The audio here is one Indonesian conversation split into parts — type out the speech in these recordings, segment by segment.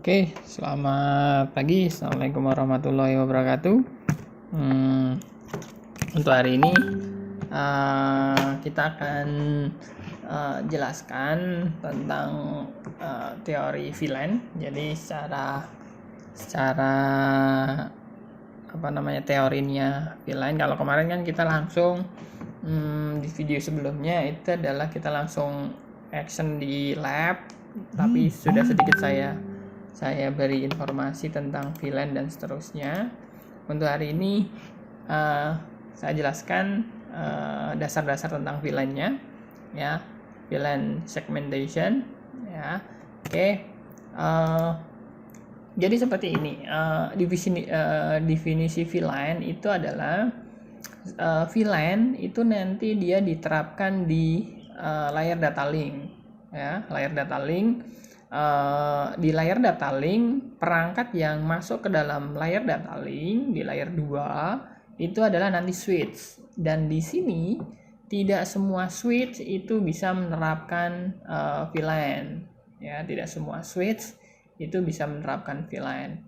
Oke, selamat pagi. Assalamualaikum warahmatullahi wabarakatuh. Untuk hari ini kita akan jelaskan tentang teori VLAN. Jadi secara teorinya VLAN. Kalau kemarin kan kita langsung di video sebelumnya itu adalah kita langsung action di lab, tapi sudah sedikit saya beri informasi tentang VLAN dan seterusnya. Untuk hari ini saya jelaskan dasar-dasar tentang VLAN-nya, ya, VLAN segmentation, ya. Oke. Jadi seperti ini, definisi VLAN itu adalah VLAN itu nanti dia diterapkan di layar data link, ya, layar data link. Di layar data link, perangkat yang masuk ke dalam layar data link di layar 2 itu adalah nanti switch, dan di sini tidak semua switch itu bisa menerapkan VLAN, ya, tidak semua switch itu bisa menerapkan VLAN.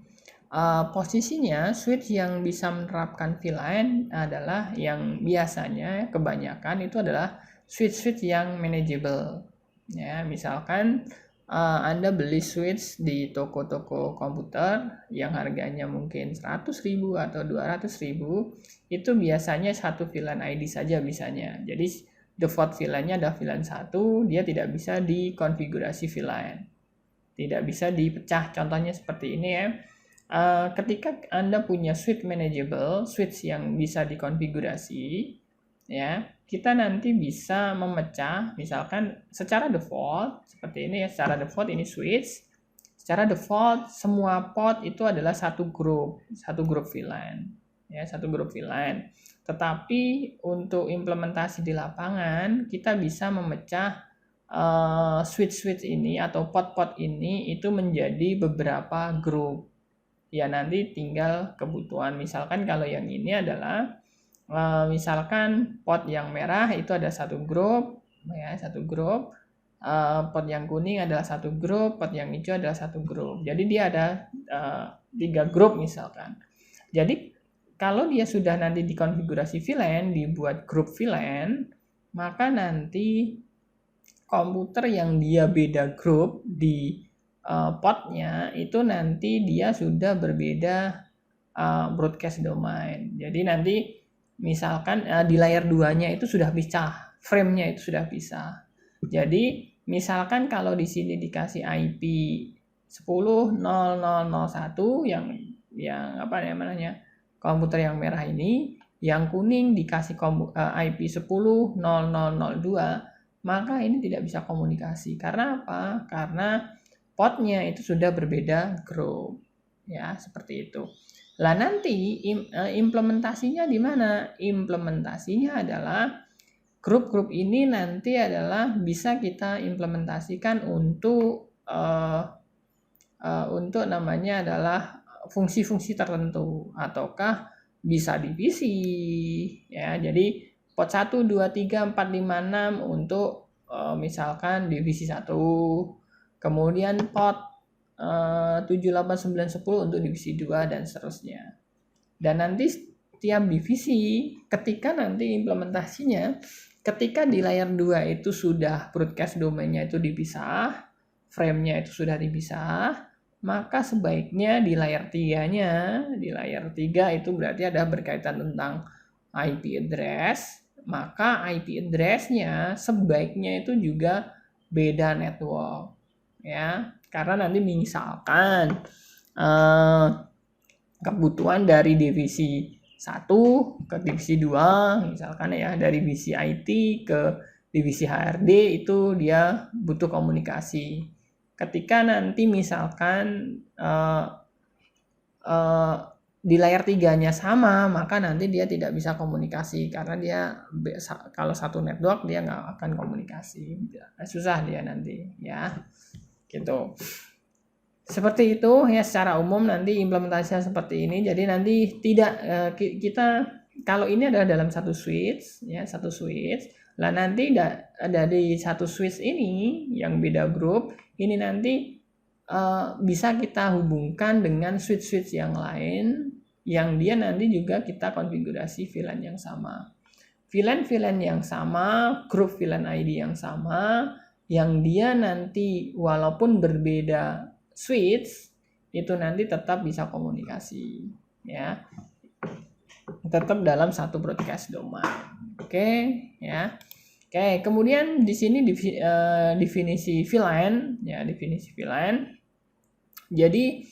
Posisinya switch yang bisa menerapkan VLAN adalah yang biasanya kebanyakan itu adalah switch yang manageable, ya. Misalkan Anda beli switch di toko-toko komputer yang harganya mungkin 100.000 atau 200.000, itu biasanya satu VLAN ID saja bisanya. Jadi default VLAN-nya ada VLAN 1, dia tidak bisa dikonfigurasi VLAN, tidak bisa dipecah. Contohnya seperti ini, ya. Ketika Anda punya switch manageable, switch yang bisa dikonfigurasi, ya, kita nanti bisa memecah, misalkan secara default seperti ini, ya. Secara default ini switch, secara default semua port itu adalah satu grup VLAN, ya, satu grup VLAN. Tetapi untuk implementasi di lapangan kita bisa memecah switch ini atau port ini itu menjadi beberapa grup, ya. Nanti tinggal kebutuhan, misalkan kalau yang ini adalah misalkan port yang merah itu ada satu grup, ya, satu grup. Port yang kuning adalah satu grup, port yang hijau adalah satu grup. Jadi dia ada 3 grup misalkan. Jadi kalau dia sudah nanti dikonfigurasi VLAN, dibuat grup VLAN, maka nanti komputer yang dia beda grup di portnya itu nanti dia sudah berbeda broadcast domain. Jadi nanti misalkan di layar 2-nya itu sudah pisah, frame-nya itu sudah pisah. Jadi misalkan kalau di sini dikasih IP 10.0001 yang apa namanya, komputer yang merah ini, yang kuning dikasih IP 10.0002, maka ini tidak bisa komunikasi. Karena apa? Karena portnya itu sudah berbeda grup, ya, seperti itu. Lah nanti implementasinya di mana? Implementasinya adalah grup-grup ini nanti adalah bisa kita implementasikan untuk namanya adalah fungsi-fungsi tertentu, ataukah bisa divisi, ya. Jadi port 1, 2, 3, 4, 5, 6 untuk misalkan divisi 1. Kemudian port 7, 8, 9, 10 untuk divisi 2 dan seterusnya. Dan nanti setiap divisi ketika nanti implementasinya, ketika di layar 2 itu sudah broadcast domainnya itu dipisah, frame-nya itu sudah dipisah, maka sebaiknya di layar 3-nya, di layar 3 itu berarti ada berkaitan tentang IP address, maka IP address-nya sebaiknya itu juga beda network, ya. Karena nanti misalkan kebutuhan dari divisi 1 ke divisi 2, misalkan, ya, dari divisi IT ke divisi HRD itu dia butuh komunikasi. Ketika nanti misalkan di layar 3-nya sama, maka nanti dia tidak bisa komunikasi karena dia kalau satu network dia nggak akan komunikasi, susah dia nanti, ya. Gitu. Seperti itu, ya, secara umum nanti implementasinya seperti ini. Jadi nanti tidak kita kalau ini adalah dalam satu switch, ya, satu switch. Lah nanti ada di satu switch ini yang beda grup, ini nanti bisa kita hubungkan dengan switch-switch yang lain yang dia nanti juga kita konfigurasi VLAN yang sama. VLAN yang sama, grup VLAN ID yang sama, yang dia nanti walaupun berbeda switch, itu nanti tetap bisa komunikasi, ya. Tetap dalam satu broadcast domain. Oke, ya. Oke, kemudian di sini definisi VLAN, ya, definisi VLAN. Jadi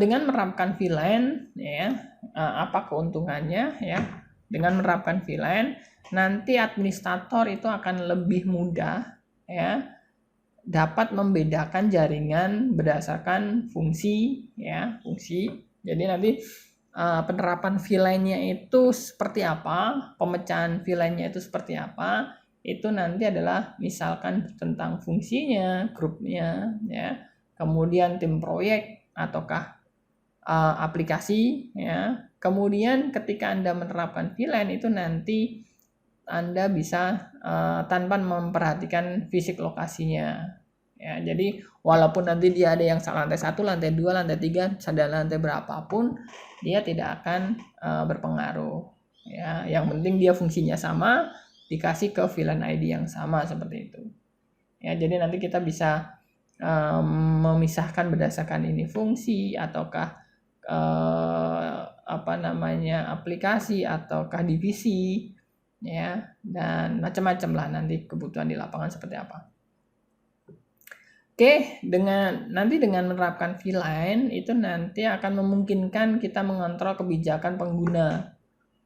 dengan menerapkan VLAN, ya, apa keuntungannya, ya? Dengan menerapkan VLAN, nanti administrator itu akan lebih mudah, ya, dapat membedakan jaringan berdasarkan fungsi, ya, fungsi. Jadi nanti penerapan VLAN-nya itu seperti apa, pemecahan VLAN-nya itu seperti apa, itu nanti adalah misalkan tentang fungsinya, grupnya, ya, kemudian tim proyek ataukah aplikasi, ya. Kemudian ketika Anda menerapkan VLAN itu nanti Anda bisa tanpa memperhatikan fisik lokasinya. Ya, jadi walaupun nanti dia ada yang lantai 1, lantai 2, lantai 3, dan lantai berapapun, dia tidak akan berpengaruh. Ya, yang penting dia fungsinya sama, dikasih ke VLAN ID yang sama seperti itu. Ya, jadi nanti kita bisa memisahkan berdasarkan ini fungsi ataukah aplikasi ataukah divisi, ya, dan macam-macam lah nanti kebutuhan di lapangan seperti apa. Oke, dengan menerapkan VLAN itu nanti akan memungkinkan kita mengontrol kebijakan pengguna.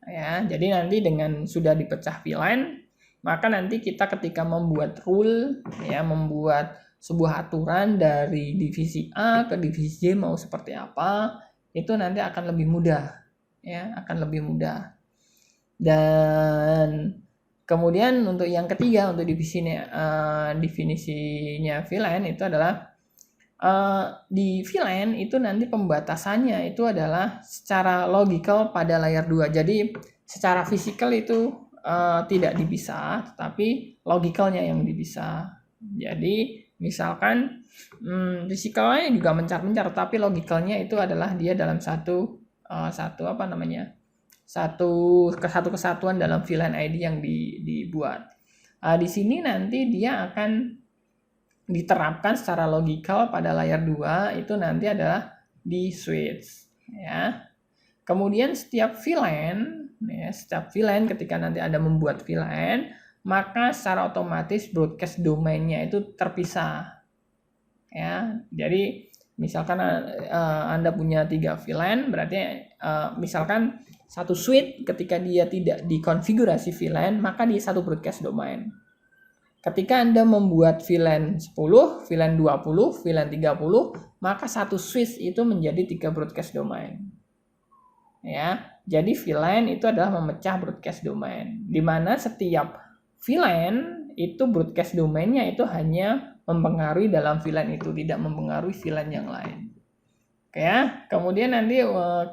Ya, jadi nanti dengan sudah dipecah VLAN, maka nanti kita ketika membuat rule, ya, membuat sebuah aturan dari divisi A ke divisi J mau seperti apa, itu nanti akan lebih mudah, ya, akan lebih mudah. Dan kemudian untuk yang ketiga, untuk definisinya VLAN itu adalah di VLAN itu nanti pembatasannya itu adalah secara logical pada layer 2. Jadi secara fisikal itu tidak dipisah, tetapi logicalnya yang dipisah. Jadi misalkan fisikalnya juga mencar-mencar, tapi logicalnya itu adalah dia dalam satu kesatuan dalam VLAN ID yang dibuat. Di sini nanti dia akan diterapkan secara logikal pada layer 2 itu nanti adalah di switch, ya. Kemudian setiap VLAN ketika nanti Anda membuat VLAN, maka secara otomatis broadcast domainnya itu terpisah, ya. Jadi misalkan Anda punya 3 VLAN, berarti misalkan satu switch ketika dia tidak dikonfigurasi VLAN, maka dia satu broadcast domain. Ketika Anda membuat VLAN 10, VLAN 20, VLAN 30, maka satu switch itu menjadi 3 broadcast domain. Ya, jadi VLAN itu adalah memecah broadcast domain, di mana setiap VLAN itu broadcast domainnya itu hanya mempengaruhi dalam VLAN itu, tidak mempengaruhi VLAN yang lain. Oke, ya. Kemudian nanti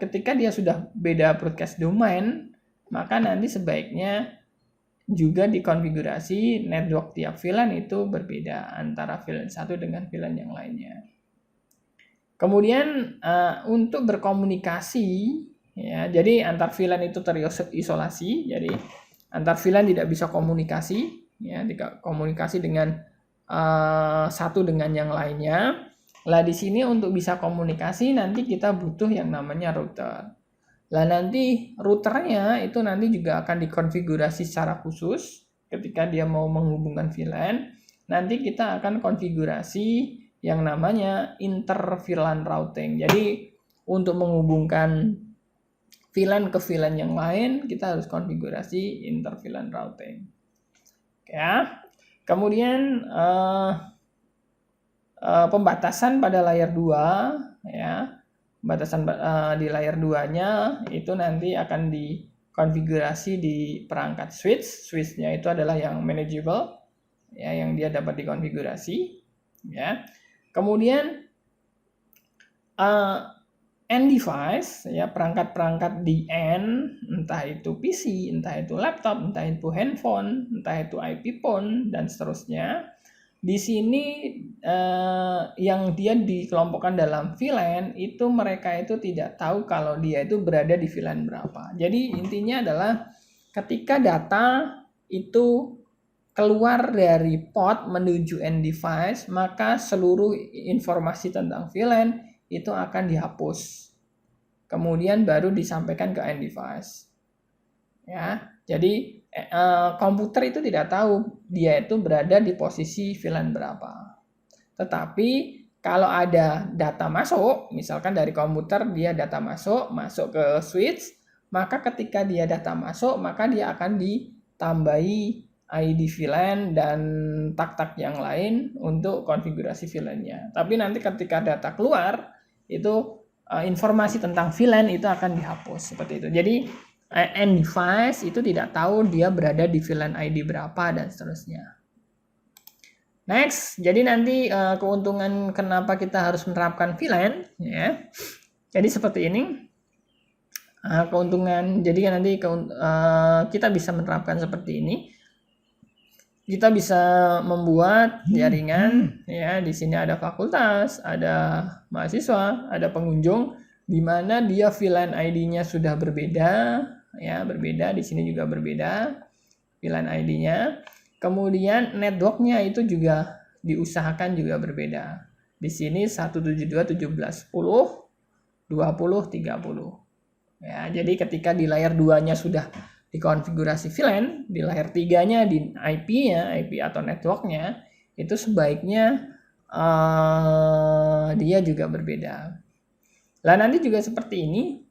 ketika dia sudah beda broadcast domain, maka nanti sebaiknya juga dikonfigurasi network tiap VLAN itu berbeda antara VLAN satu dengan VLAN yang lainnya. Kemudian untuk berkomunikasi, ya, jadi antar VLAN itu terisolasi, jadi antar VLAN tidak bisa komunikasi, ya, tidak komunikasi dengan satu dengan yang lainnya. Lah di sini untuk bisa komunikasi nanti kita butuh yang namanya router. Lah nanti routernya itu nanti juga akan dikonfigurasi secara khusus ketika dia mau menghubungkan VLAN. Nanti kita akan konfigurasi yang namanya inter VLAN routing. Jadi untuk menghubungkan VLAN ke VLAN yang lain kita harus konfigurasi inter VLAN routing. Ya. Kemudian pembatasan pada layer 2, ya. Batasan di layer 2-nya itu nanti akan dikonfigurasi di perangkat switch. Switch-nya itu adalah yang manageable, ya, yang dia dapat dikonfigurasi, ya. Kemudian end device, ya, perangkat-perangkat di end, entah itu PC, entah itu laptop, entah itu handphone, entah itu IP phone dan seterusnya. di sini yang dia dikelompokkan dalam VLAN itu mereka itu tidak tahu kalau dia itu berada di VLAN berapa. Jadi intinya adalah ketika data itu keluar dari port menuju end device, maka seluruh informasi tentang VLAN itu akan dihapus. Kemudian baru disampaikan ke end device. Ya, jadi komputer itu tidak tahu dia itu berada di posisi VLAN berapa. Tetapi kalau ada data masuk, misalkan dari komputer dia data masuk ke switch, maka ketika dia data masuk, maka dia akan ditambahi ID VLAN dan tak-tak yang lain untuk konfigurasi VLAN-nya. Tapi nanti ketika data keluar, itu informasi tentang VLAN itu akan dihapus seperti itu. Jadi end device itu tidak tahu dia berada di VLAN ID berapa dan seterusnya. Next, jadi nanti keuntungan kenapa kita harus menerapkan VLAN, ya. Jadi seperti ini. Keuntungan, jadi nanti kita bisa menerapkan seperti ini. Kita bisa membuat jaringan, ya. Di sini ada fakultas, ada mahasiswa, ada pengunjung, di mana dia VLAN ID-nya sudah berbeda, ya, berbeda. Di sini juga berbeda VLAN ID-nya. Kemudian network-nya itu juga diusahakan juga berbeda. Di sini 172.17.10, 20, 30. Ya, jadi ketika di layer 2-nya sudah dikonfigurasi VLAN, di layer 3-nya di IP-nya, IP atau network-nya, itu sebaiknya dia juga berbeda. Lah nanti juga seperti ini,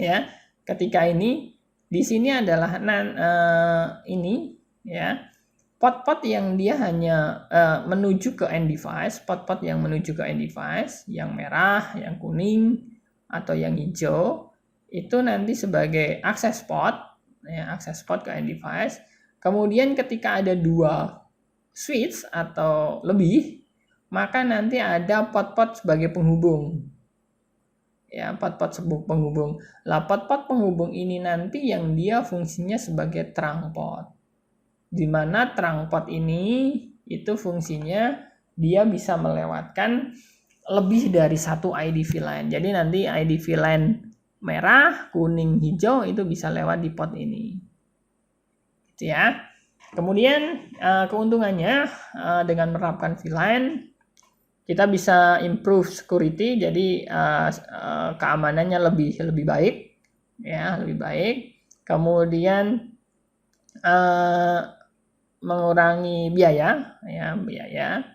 ya. Ketika ini di sini adalah ini, ya, pot-pot yang dia hanya menuju ke end device, pot-pot yang menuju ke end device, yang merah, yang kuning, atau yang hijau, itu nanti sebagai akses pot, ya, akses pot ke end device. Kemudian ketika ada 2 switch atau lebih, maka nanti ada pot-pot sebagai penghubung. Ya, pot-pot penghubung. Lah, pot-pot penghubung ini nanti yang dia fungsinya sebagai trunk pot. Di mana trunk pot ini itu fungsinya dia bisa melewatkan lebih dari satu ID VLAN. Jadi nanti ID VLAN merah, kuning, hijau itu bisa lewat di pot ini. Gitu ya. Kemudian keuntungannya dengan menerapkan VLAN kita bisa improve security, jadi keamanannya lebih baik, ya, lebih baik. Kemudian mengurangi biaya, ya, biaya.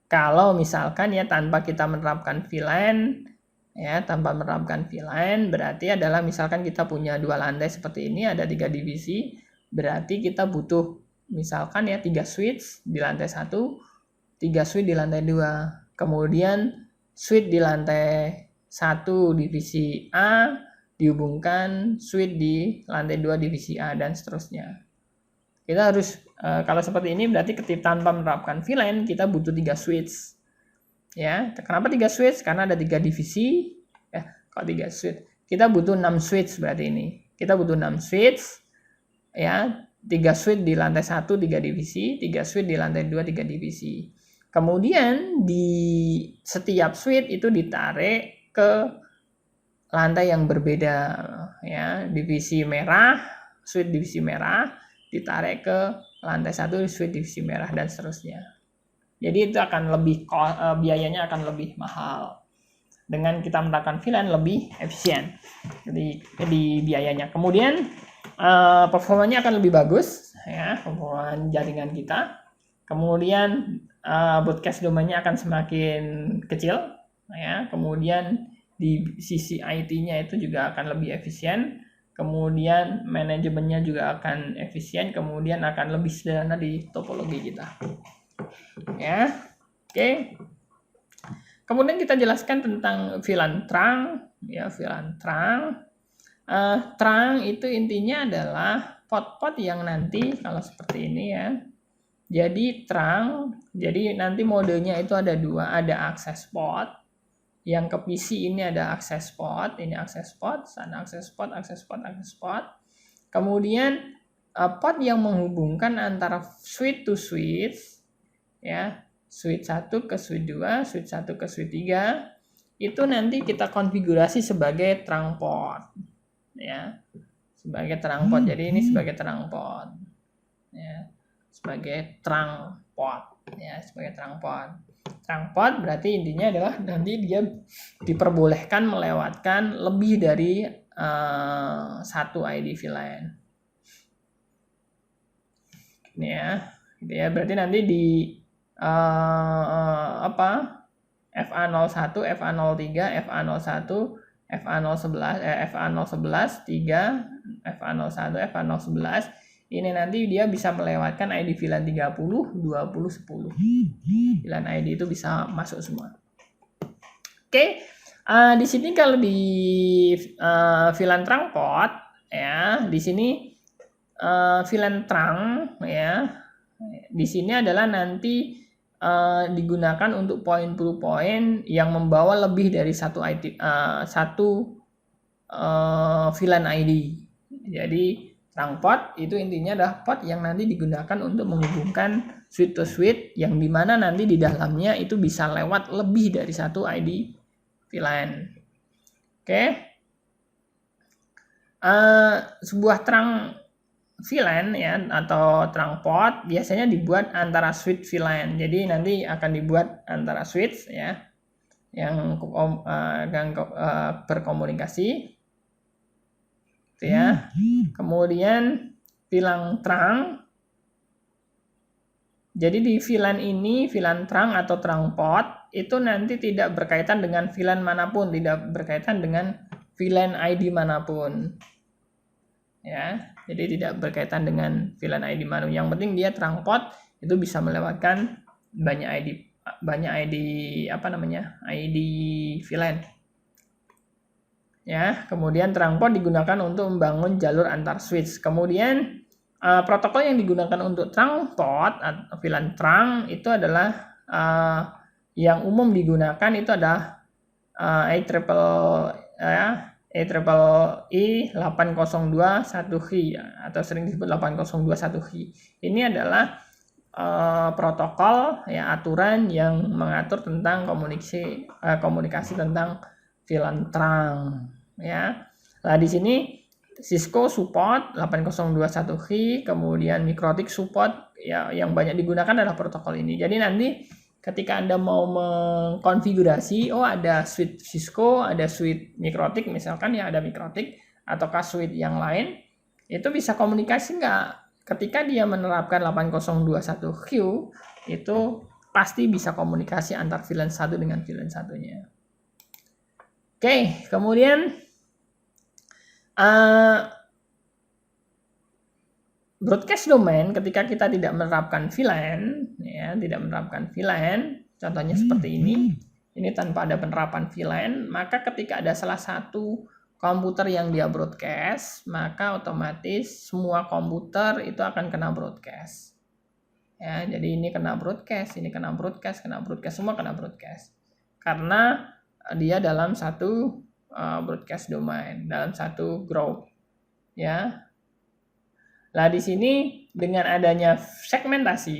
Kalau misalkan ya tanpa kita menerapkan VLAN, ya, tanpa menerapkan VLAN berarti adalah misalkan kita punya 2 lantai seperti ini, ada 3 divisi, berarti kita butuh misalkan ya 3 switch di lantai 1, 3 switch di lantai 2. Kemudian switch di lantai 1 divisi A dihubungkan switch di lantai 2 divisi A dan seterusnya. Kita harus kalau seperti ini berarti ketika tanpa menerapkan VLAN kita butuh 3 switch. Ya, kenapa 3 switch? Karena ada 3 divisi. Ya, kalau 3 switch, kita butuh 6 switch berarti ini. Kita butuh 6 switch. Ya, 3 switch di lantai 1 3 divisi, 3 switch di lantai 2 3 divisi. Kemudian di setiap switch itu ditarik ke lantai yang berbeda, ya. Divisi merah, switch divisi merah ditarik ke lantai 1 switch divisi merah dan seterusnya. Jadi itu akan lebih biayanya akan lebih mahal. Dengan kita menerapkan VLAN lebih efisien. Jadi biayanya. Kemudian performanya akan lebih bagus, ya, performa jaringan kita. Kemudian broadcast domainnya akan semakin kecil, ya. Kemudian di sisi IT-nya itu juga akan lebih efisien. Kemudian manajemennya juga akan efisien. Kemudian akan lebih sederhana di topologi kita. Ya, oke. Kemudian kita jelaskan tentang VLAN trunk, ya, VLAN trunk. Trunk itu intinya adalah pot-pot yang nanti kalau seperti ini, ya. Jadi trunk, jadi nanti modenya itu ada 2, ada access port. Yang ke PC ini ada access port, ini access port, sana access port, access port, access port. Kemudian port yang menghubungkan antara switch to switch ya, switch 1 ke switch 2, switch 1 ke switch 3, itu nanti kita konfigurasi sebagai trunk port, ya, sebagai trunk port. Jadi ini sebagai trunk port, ya, sebagai trunk port, ya, sebagai trunk port. Trunk port berarti intinya adalah nanti dia diperbolehkan melewatkan lebih dari satu ID VLAN. Ini ya, gitu ya. Berarti nanti di FA01, FA03, FA01, FA011, FA011, 3, FA01, FA011. Ini nanti dia bisa melewatkan ID VLAN 30, 20, 10. VLAN ID itu bisa masuk semua. Oke, di sini kalau di VLAN trunk port, ya, di sini VLAN trunk, ya, di sini adalah nanti digunakan untuk point to point yang membawa lebih dari satu VLAN ID. Jadi trunk port itu intinya adalah port yang nanti digunakan untuk menghubungkan switch to switch, yang dimana nanti di dalamnya itu bisa lewat lebih dari satu ID VLAN. Oke. Sebuah trunk VLAN, ya, atau trunk port biasanya dibuat antara switch VLAN. Jadi nanti akan dibuat antara switch, ya, yang berkomunikasi, gitu ya. Kemudian VLAN trunk. Jadi di VLAN ini, VLAN trunk atau trunk port itu nanti tidak berkaitan dengan VLAN manapun, tidak berkaitan dengan VLAN ID manapun, ya. Jadi tidak berkaitan dengan VLAN ID manapun. Yang penting dia trunk port itu bisa melewatkan banyak ID ID VLAN. Ya, kemudian trunk port digunakan untuk membangun jalur antar switch. Kemudian protokol yang digunakan untuk trunk port atau VLAN trunk itu adalah yang umum digunakan itu adalah IEEE 802.1H, atau sering disebut 802.1H. Ini adalah protokol, ya, aturan yang mengatur tentang komunikasi tentang VLAN trunk, ya. Nah, di sini Cisco support 802.1H, kemudian MikroTik support, ya, yang banyak digunakan adalah protokol ini. Jadi nanti ketika Anda mau mengkonfigurasi, ada switch Cisco, ada switch MikroTik misalkan, ya, ada MikroTik ataukah switch yang lain, itu bisa komunikasi nggak? Ketika dia menerapkan 802.1Q, itu pasti bisa komunikasi antar VLAN satu dengan VLAN satunya. Oke, kemudian broadcast domain ketika kita tidak menerapkan VLAN, ya, contohnya seperti ini tanpa ada penerapan VLAN, maka ketika ada salah satu komputer yang dia broadcast, maka otomatis semua komputer itu akan kena broadcast. Ya, jadi ini kena broadcast, semua kena broadcast. Karena dia dalam satu broadcast domain, dalam satu group, ya. Nah, di sini dengan adanya segmentasi,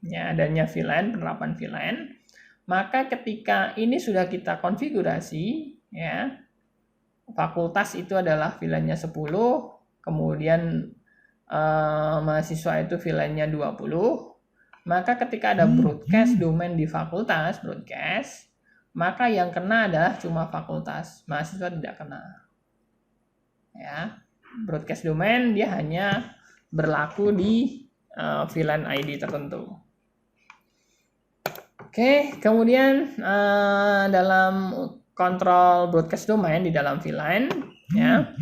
ya, adanya VLAN, penerapan VLAN, maka ketika ini sudah kita konfigurasi, ya, fakultas itu adalah VLAN-nya 10, kemudian mahasiswa itu VLAN-nya 20, maka ketika ada broadcast domain di fakultas, maka yang kena adalah cuma fakultas, mahasiswa tidak kena. Ya, broadcast domain dia hanya berlaku di VLAN ID tertentu. Oke, kemudian dalam kontrol broadcast domain di dalam VLAN, ya,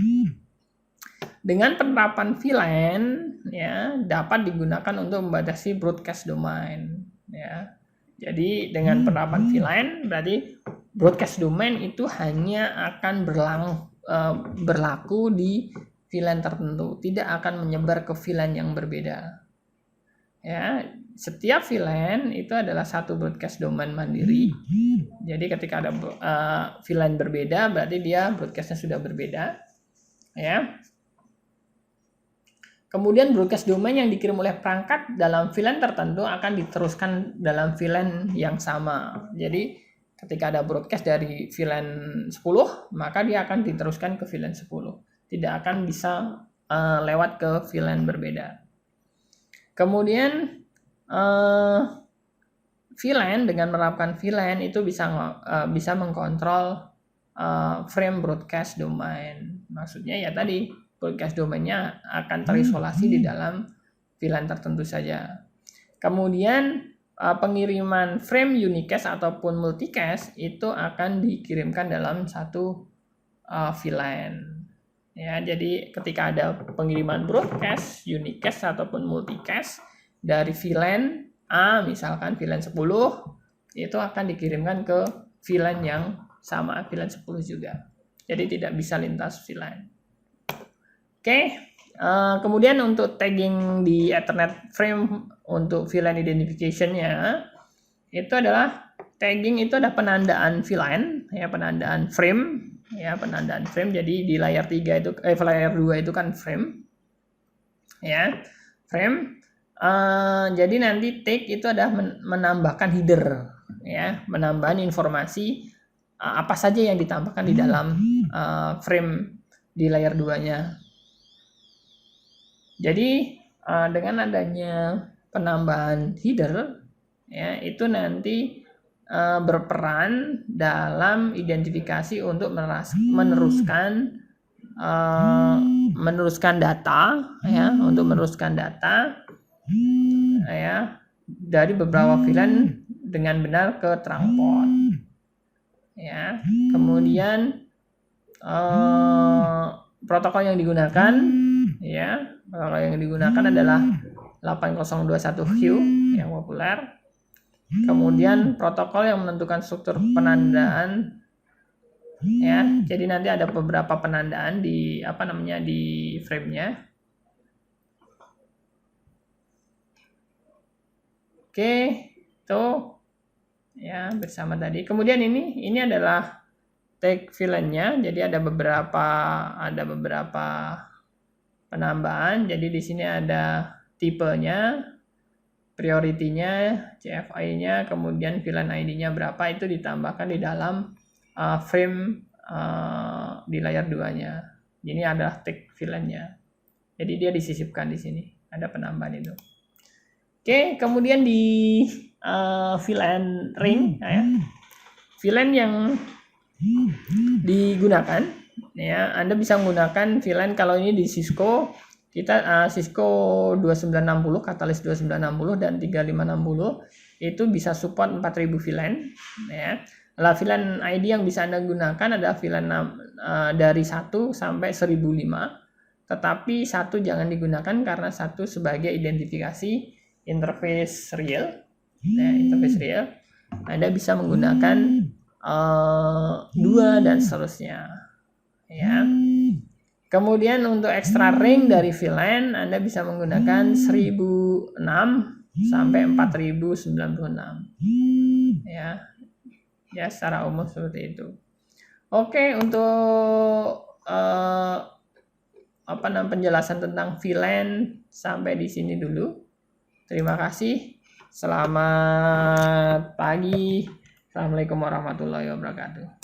dengan penerapan VLAN, ya, dapat digunakan untuk membatasi broadcast domain, ya. Jadi dengan penerapan VLAN berarti broadcast domain itu hanya akan berlaku di VLAN tertentu, tidak akan menyebar ke VLAN yang berbeda. Ya, setiap VLAN itu adalah satu broadcast domain mandiri. Jadi ketika ada VLAN berbeda, berarti dia broadcastnya sudah berbeda. Ya. Kemudian broadcast domain yang dikirim oleh perangkat dalam VLAN tertentu akan diteruskan dalam VLAN yang sama. Jadi ketika ada broadcast dari VLAN 10, maka dia akan diteruskan ke VLAN 10. Tidak akan bisa lewat ke VLAN berbeda. Kemudian VLAN, dengan menerapkan VLAN itu bisa mengkontrol frame broadcast domain. Maksudnya ya tadi, broadcast domainnya akan terisolasi di dalam VLAN tertentu saja. Kemudian pengiriman frame unicast ataupun multicast itu akan dikirimkan dalam satu VLAN. Ya, jadi ketika ada pengiriman broadcast, unicast ataupun multicast dari VLAN A, misalkan VLAN 10, itu akan dikirimkan ke VLAN yang sama, VLAN 10 juga. Jadi tidak bisa lintas VLAN. Oke, kemudian untuk tagging di Ethernet frame untuk VLAN identification-nya, itu adalah tagging itu ada penandaan VLAN, ya, penandaan frame, ya, penandaan frame. Jadi di layar 3 itu layar 2 itu kan frame. Ya, frame. Jadi nanti tag itu adalah menambahkan header, ya, menambahkan informasi apa saja yang ditambahkan di dalam frame di layar 2-nya. Jadi dengan adanya penambahan header, ya, itu nanti berperan dalam identifikasi untuk meneruskan data, ya, untuk meneruskan data, ya, dari beberapa VLAN dengan benar ke trunk port, ya. Kemudian protokol yang digunakan, ya, protokol yang digunakan adalah 8021Q yang populer. Kemudian protokol yang menentukan struktur penandaan, ya. Jadi nanti ada beberapa penandaan di di frame-nya. Oke, itu ya bersama tadi. Kemudian ini adalah tag VLAN-nya. Jadi ada beberapa penambahan. Jadi di sini ada tipenya, priority-nya, CFI-nya, kemudian VLAN ID-nya berapa, itu ditambahkan di dalam frame di layar 2-nya. Ini adalah tag VLAN-nya. Jadi dia disisipkan di sini. Ada penambahan itu. Oke, kemudian di VLAN ring, ya, VLAN yang digunakan, ya, Anda bisa menggunakan VLAN. Kalau ini di Cisco, kita Cisco 2960, Catalyst 2960 dan 3560 itu bisa support 4000 VLAN, ya. Lah VLAN ID yang bisa Anda gunakan adalah VLAN dari 1 sampai 1005. Tetapi 1 jangan digunakan karena 1 sebagai identifikasi interface real, ya, interface real. Anda bisa menggunakan 2 dan seterusnya, ya. Kemudian untuk extra ring dari VLAN Anda bisa menggunakan 1006 sampai 4096, ya. Ya, secara umum seperti itu. Oke, untuk penjelasan tentang VLAN sampai di sini dulu. Terima kasih. Selamat pagi. Assalamualaikum warahmatullahi wabarakatuh.